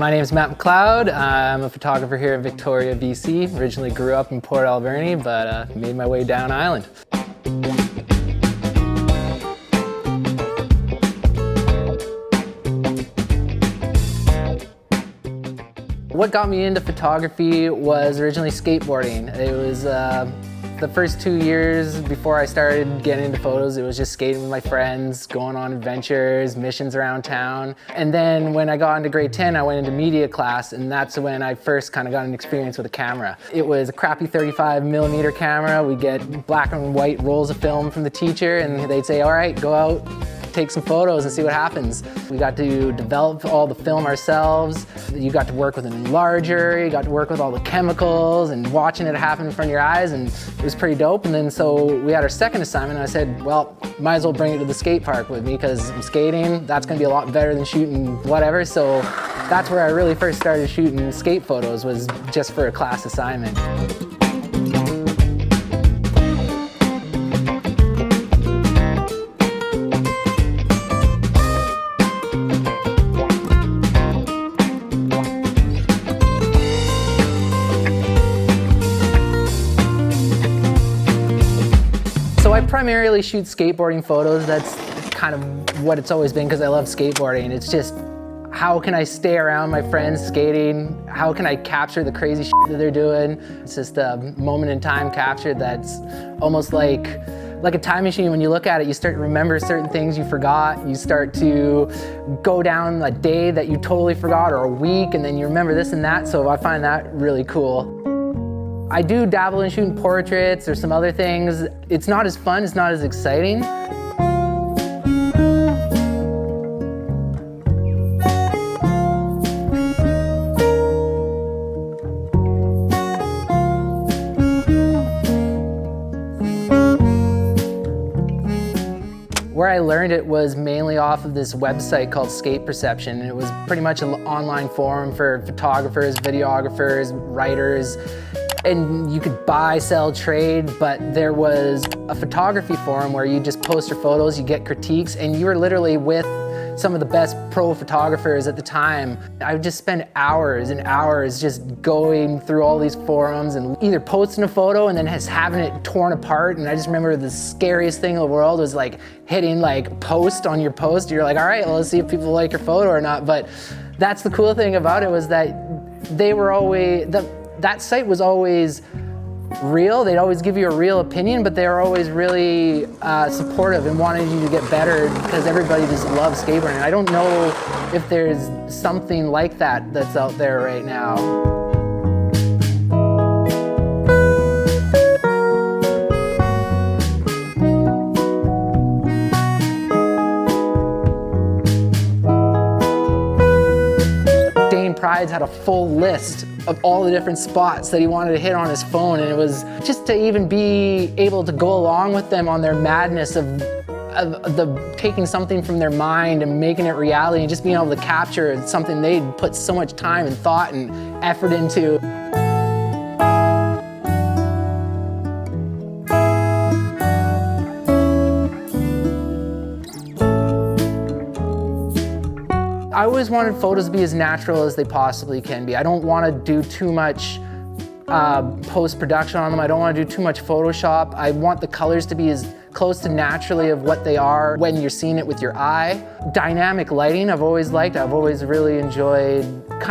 my name is Matt Macleod. I'm a photographer here in Victoria, BC. Originally grew up in Port Alberni, but made my way down island. What got me into photography was originally skateboarding. It was the first 2 years before I started getting into photos, it was just skating with my friends, going on adventures, missions around town. And then when I got into grade 10, I went into media class, and that's when I first kind of got an experience with a camera. It was a crappy 35mm camera. We'd get black and white rolls of film from the teacher, and they'd say, all right, go out, take some photos and see what happens. We got to develop all the film ourselves. You got to work with an enlarger, you got to work with all the chemicals and watching it happen in front of your eyes, and it was pretty dope. And then so we had our second assignment, and I said, well, might as well bring it to the skate park with me because I'm skating. That's gonna be a lot better than shooting whatever. So that's where I really first started shooting skate photos, was just for a class assignment. So I primarily shoot skateboarding photos. That's kind of what it's always been because I love skateboarding. It's just, how can I stay around my friends skating? How can I capture the crazy shit that they're doing? It's just a moment in time capture that's almost like a time machine. When you look at it, you start to remember certain things you forgot. You start to go down a day that you totally forgot, or a week, and then you remember this and that. So I find that really cool. I do dabble in shooting portraits or some other things. It's not as fun, it's not as exciting. Where I learned it was mainly off of this website called Skate Perception, and it was pretty much an online forum for photographers, videographers, writers. And you could buy, sell, trade, but there was a photography forum where you just post your photos, you get critiques, and you were literally with some of the best pro photographers at the time. I would just spend hours and hours just going through all these forums and either posting a photo and then just having it torn apart. And I just remember the scariest thing in the world was like hitting like post on your post. You're like, all right, well, let's see if people like your photo or not. But that's the cool thing about it, was that they were always, that site was always real. They'd always give you a real opinion, but they were always really supportive and wanted you to get better because everybody just loves skateboarding. I don't know if there's something like that that's out there right now. Prides had a full list of all the different spots that he wanted to hit on his phone, and it was just to even be able to go along with them on their madness of taking something from their mind and making it reality, and just being able to capture something they'd put so much time and thought and effort into. I always wanted photos to be as natural as they possibly can be. I don't want to do too much post-production on them. I don't want to do too much Photoshop. I want the colors to be as close to naturally of what they are when you're seeing it with your eye. Dynamic lighting I've always liked. I've always really enjoyed.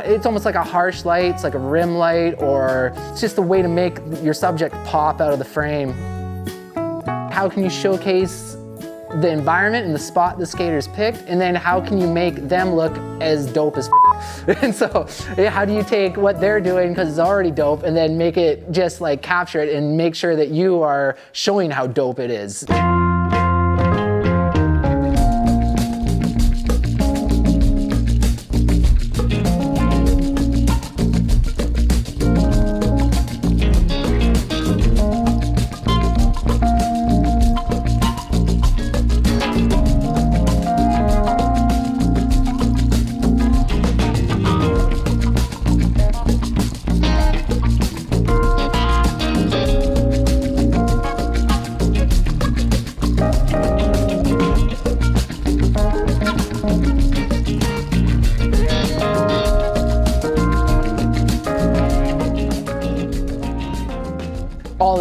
It's almost like a harsh light, it's like a rim light, or it's just a way to make your subject pop out of the frame. How can you showcase the environment and the spot the skaters picked, and then how can you make them look as dope as And so how do you take what they're doing, because it's already dope, and then make it just like capture it and make sure that you are showing how dope it is.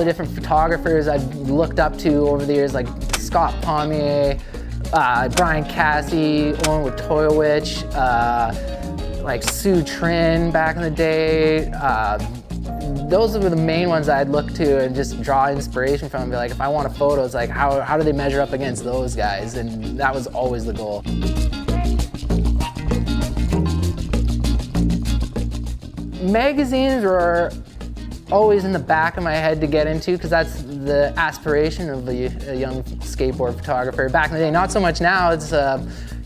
different photographers I've looked up to over the years, like Scott Pommier, Brian Cassie, Owen Wojtowicz, like Sue Trin back in the day. Those were the main ones I'd look to and just draw inspiration from and be like, if I want a photo, it's like, how do they measure up against those guys? And that was always the goal. Magazines were always in the back of my head to get into because that's the aspiration of a young skateboard photographer. Back in the day, not so much now. It's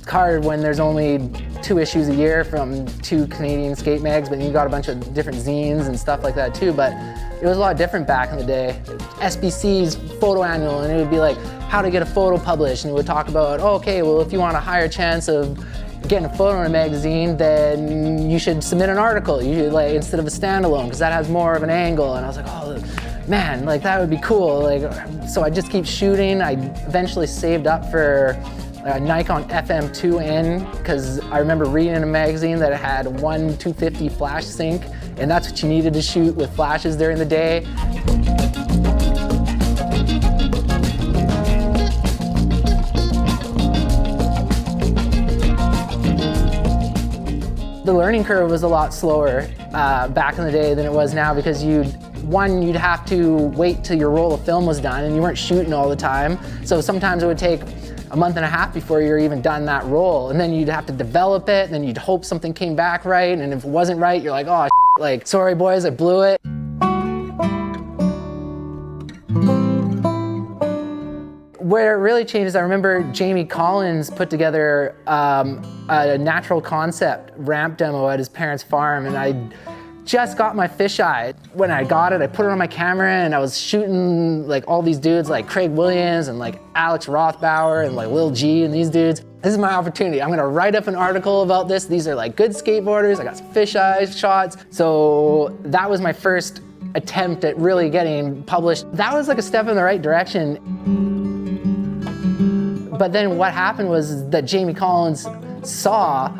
hard when there's only 2 issues a year from 2 Canadian skate mags, but you got a bunch of different zines and stuff like that too. But it was a lot different back in the day. SBC's photo annual, and it would be like how to get a photo published, and it would talk about, oh, okay, well, if you want a higher chance of getting a photo in a magazine, then you should submit an article. You should, like, instead of a standalone, because that has more of an angle. And I was like, oh man, like that would be cool. Like, so I just keep shooting. I eventually saved up for a Nikon FM2N because I remember reading in a magazine that it had 1:250 flash sync, and that's what you needed to shoot with flashes during the day. The learning curve was a lot slower back in the day than it was now because you'd have to wait till your roll of film was done and you weren't shooting all the time. So sometimes it would take a month and a half before you're even done that roll, and then you'd have to develop it, and then you'd hope something came back right, and if it wasn't right, you're like, oh, like, sorry boys, I blew it. Where it really changed is I remember Jamie Collins put together a natural concept ramp demo at his parents' farm, and I just got my fisheye. When I got it, I put it on my camera and I was shooting like all these dudes like Craig Williams and like Alex Rothbauer and like Lil G and these dudes. This is my opportunity. I'm gonna write up an article about this. These are like good skateboarders. I got some fisheye shots. So that was my first attempt at really getting published. That was like a step in the right direction. But then what happened was that Jamie Collins saw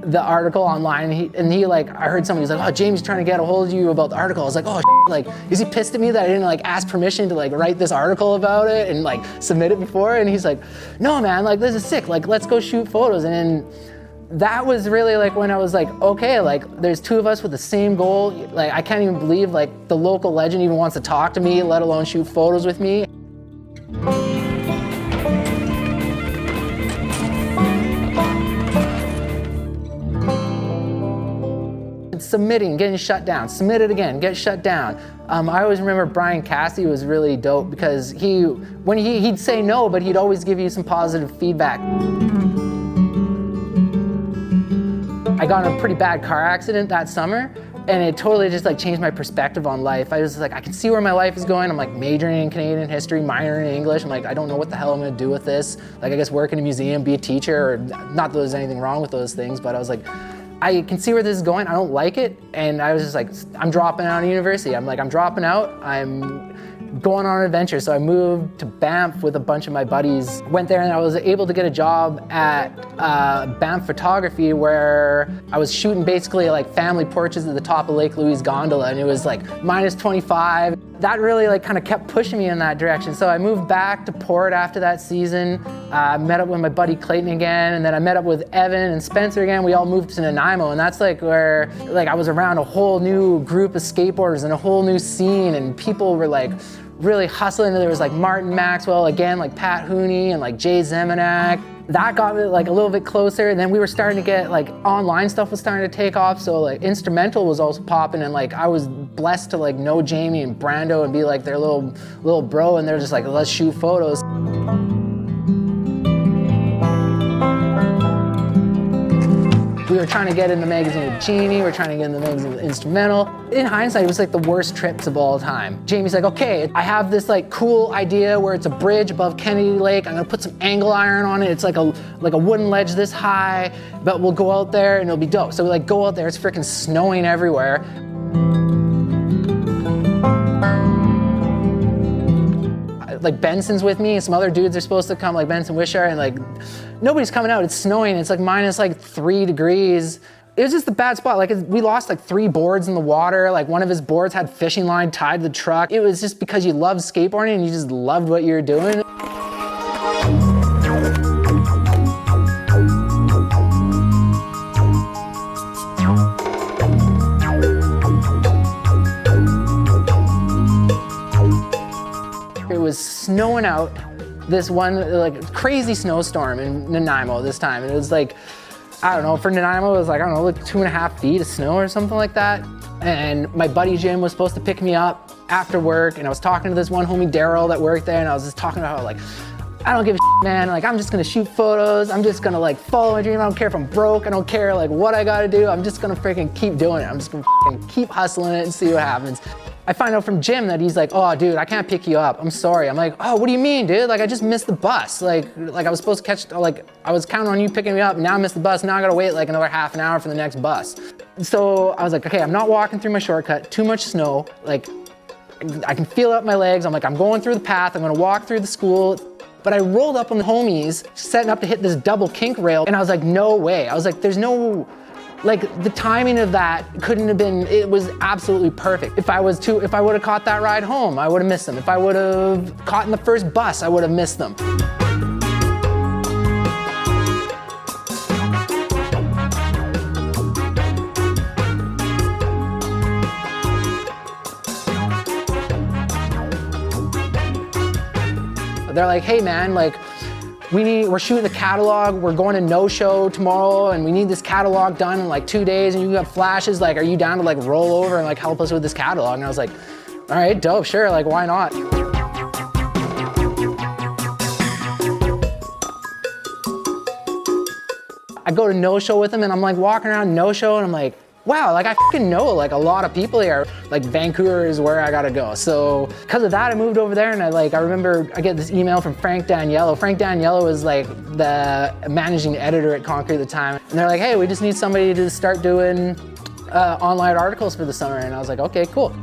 the article online, and he like, I heard somebody was like, oh, Jamie's trying to get a hold of you about the article. I was like, oh, like, is he pissed at me that I didn't like ask permission to like write this article about it and like submit it before? And he's like, no, man, like this is sick. Like, let's go shoot photos. And then that was really like when I was like, okay, like there's 2 of us with the same goal. Like, I can't even believe like the local legend even wants to talk to me, let alone shoot photos with me. Submitting, getting shut down, submit it again, get shut down. I always remember Brian Cassie was really dope because he'd say no, but he'd always give you some positive feedback. I got in a pretty bad car accident that summer, and it totally just like changed my perspective on life. I was like, I can see where my life is going. I'm like majoring in Canadian history, minoring in English. I'm like, I don't know what the hell I'm gonna do with this. Like, I guess work in a museum, be a teacher, or not that there's anything wrong with those things, but I was like, I can see where this is going. I don't like it. And I was just like, I'm dropping out of university. I'm like, I'm dropping out. I'm going on an adventure. So I moved to Banff with a bunch of my buddies. Went there and I was able to get a job at Banff Photography, where I was shooting basically like family portraits at the top of Lake Louise Gondola, and it was like -25. That really like kind of kept pushing me in that direction. So I moved back to Port after that season. Met up with my buddy Clayton again, and then I met up with Evan and Spencer again. We all moved to Nanaimo, and that's like where like I was around a whole new group of skateboarders and a whole new scene, and people were like really hustling. There was like Martin Maxwell again, like Pat Hooney and like Jay Zemenak. That got me like a little bit closer, and then we were starting to get like online stuff was starting to take off, so like instrumental was also popping, and like I was blessed to like know Jamie and Brando and be like their little bro, and they're just like, let's shoot photos. We were trying to get in the magazine with Jamie, we're trying to get in the magazine with Instrumental. In hindsight, it was like the worst trips of all time. Jamie's like, okay, I have this like cool idea where it's a bridge above Kennedy Lake. I'm gonna put some angle iron on it. It's like a wooden ledge this high, but we'll go out there and it'll be dope. So we like go out there, it's freaking snowing everywhere. Like Benson's with me and some other dudes are supposed to come, like Benson Wishart, and like nobody's coming out. It's snowing. It's like -3 degrees. it was just a bad spot. Like we lost like 3 boards in the water. Like one of his boards had fishing line tied to the truck. It was just because you loved skateboarding and you just loved what you were doing. It was snowing out this one like crazy snowstorm in Nanaimo this time. And it was like, I don't know, for Nanaimo, it was like, I don't know, like 2.5 feet of snow or something like that. And my buddy Jim was supposed to pick me up after work, and I was talking to this one homie Daryl that worked there, and I was just talking about how like, I don't give a shit, man. Like, I'm just gonna shoot photos. I'm just gonna like follow my dream. I don't care if I'm broke. I don't care like what I gotta do. I'm just gonna freaking keep doing it. I'm just gonna keep hustling it and see what happens. I find out from Jim that he's like, oh dude, I can't pick you up. I'm sorry. I'm like, oh, what do you mean, dude? Like I just missed the bus. Like I was supposed to catch, like I was counting on you picking me up. Now I missed the bus. Now I gotta wait like another half an hour for the next bus. So I was like, okay, I'm not walking through my shortcut. Too much snow. Like I can feel it up my legs. I'm like, I'm going through the path. I'm gonna walk through the school. But I rolled up on the homies, setting up to hit this double kink rail. And I was like, no way. I was like, there's no, like the timing of that couldn't have been, it was absolutely perfect. If I would have caught that ride home, I would have missed them. If I would have caught in the first bus, I would have missed them. They're like, hey man, like we're shooting the catalog, we're going to No Show tomorrow and we need this catalog done in like 2 days and you have flashes, like are you down to like roll over and like help us with this catalog? And I was like, all right, dope, sure, like why not? I go to No Show with him and I'm like walking around No Show and I'm like, wow, like I fucking know like a lot of people here. Like Vancouver is where I gotta go. So because of that, I moved over there and I remember I get this email from Frank Daniello. Frank Daniello was like the managing editor at Concrete at the time. And they're like, hey, we just need somebody to start doing online articles for the summer. And I was like, okay, cool.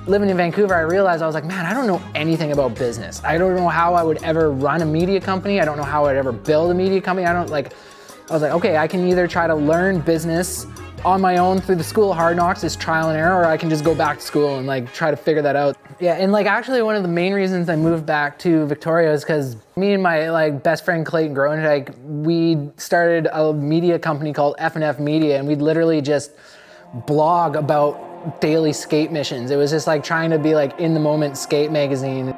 Living in Vancouver, I realized I was like, man, I don't know anything about business. I don't know how I would ever run a media company. I don't know how I'd ever build a media company. I was like, okay, I can either try to learn business on my own through the school of hard knocks, it's trial and error, or I can just go back to school and like try to figure that out. Yeah, and like actually one of the main reasons I moved back to Victoria is because me and my like best friend Clayton Groendyke, we started a media company called F&F Media, and we'd literally just blog about daily skate missions. It was just like trying to be like in the moment skate magazine.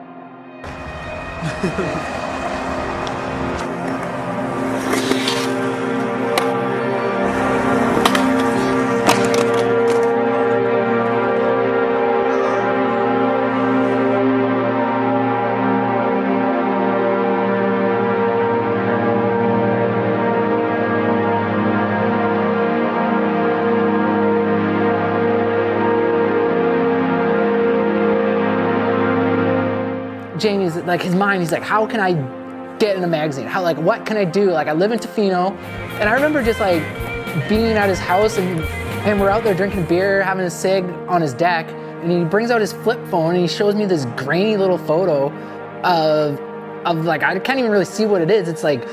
Jamie's like, his mind, he's like, how can I get in a magazine? How, like, what can I do? Like, I live in Tofino, and I remember just like being at his house and we're out there drinking beer, having a cig on his deck, and he brings out his flip phone and he shows me this grainy little photo of like, I can't even really see what it is. It's like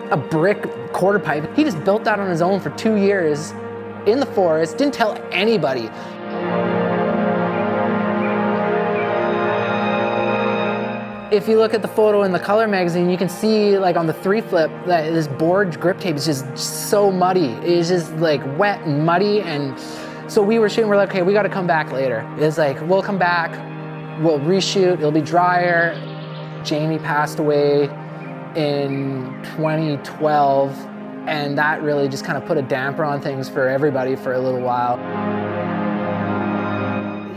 a brick quarter pipe. He just built that on his own for 2 years in the forest, didn't tell anybody. If you look at the photo in the Color magazine, you can see like on the 3-flip that this board grip tape is just so muddy. It's just like wet and muddy. And so we were shooting, we're like, okay, we got to come back later. It's like, we'll come back, we'll reshoot, it'll be drier. Jamie passed away in 2012, and that really just kind of put a damper on things for everybody for a little while.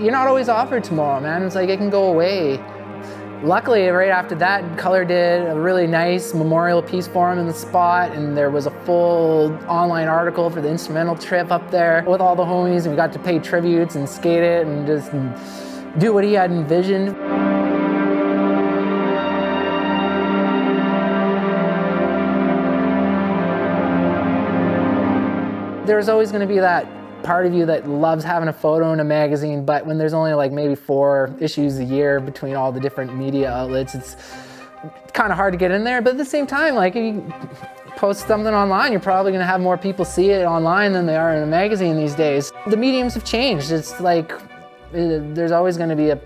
You're not always offered tomorrow, man. It's like, it can go away. Luckily, right after that, Color did a really nice memorial piece for him in the spot, and there was a full online article for the instrumental trip up there with all the homies, and we got to pay tributes and skate it and just do what he had envisioned. There's always going to be that part of you that loves having a photo in a magazine, but when there's only like maybe 4 issues a year between all the different media outlets, kind of hard to get in there, but at the same time, like if you post something online, you're probably gonna have more people see it online than they are in a magazine these days. The mediums have changed. It's like, there's always gonna be a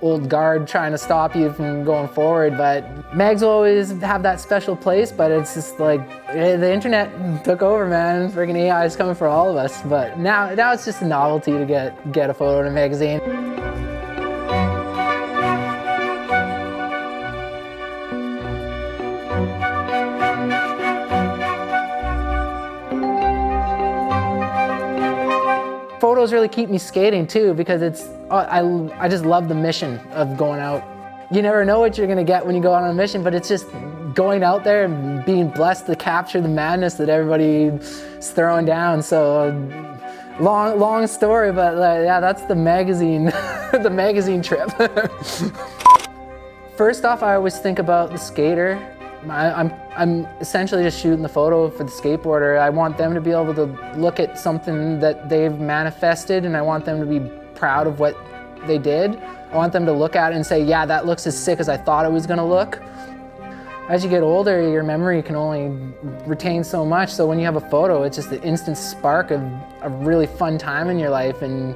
old guard trying to stop you from going forward, but mags will always have that special place, but it's just like, the internet took over, man. Freaking AI is coming for all of us, but now it's just a novelty to get a photo in a magazine. Photos really keep me skating too, because I just love the mission of going out. You never know what you're gonna get when you go out on a mission, but it's just going out there and being blessed to capture the madness that everybody's throwing down. So long story, but yeah, that's the magazine, the magazine trip. First off, I always think about the skater. I'm essentially just shooting the photo for the skateboarder. I want them to be able to look at something that they've manifested, and I want them to be proud of what they did. I want them to look at it and say, yeah, that looks as sick as I thought it was gonna look. As you get older, your memory can only retain so much, so when you have a photo, it's just an instant spark of a really fun time in your life, and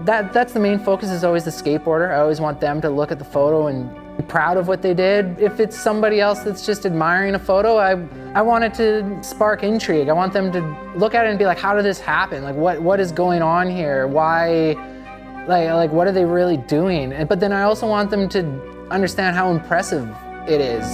that's the main focus, is always the skateboarder. I always want them to look at the photo and be proud of what they did. If it's somebody else that's just admiring a photo, I want it to spark intrigue. I want them to look at it and be like, how did this happen? Like, what is going on here? Why, like what are they really doing? But then I also want them to understand how impressive it is.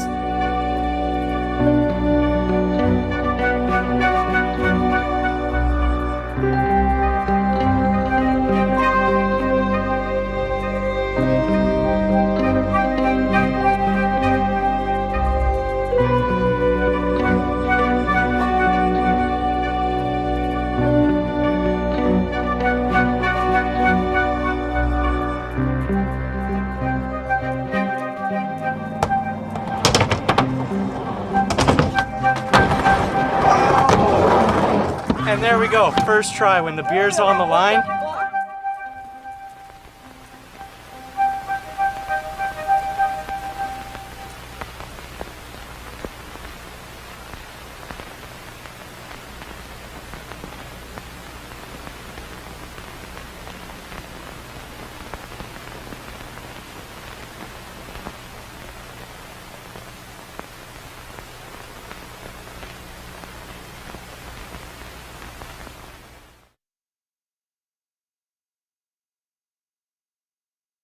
And there we go, first try. When the beer's on the line,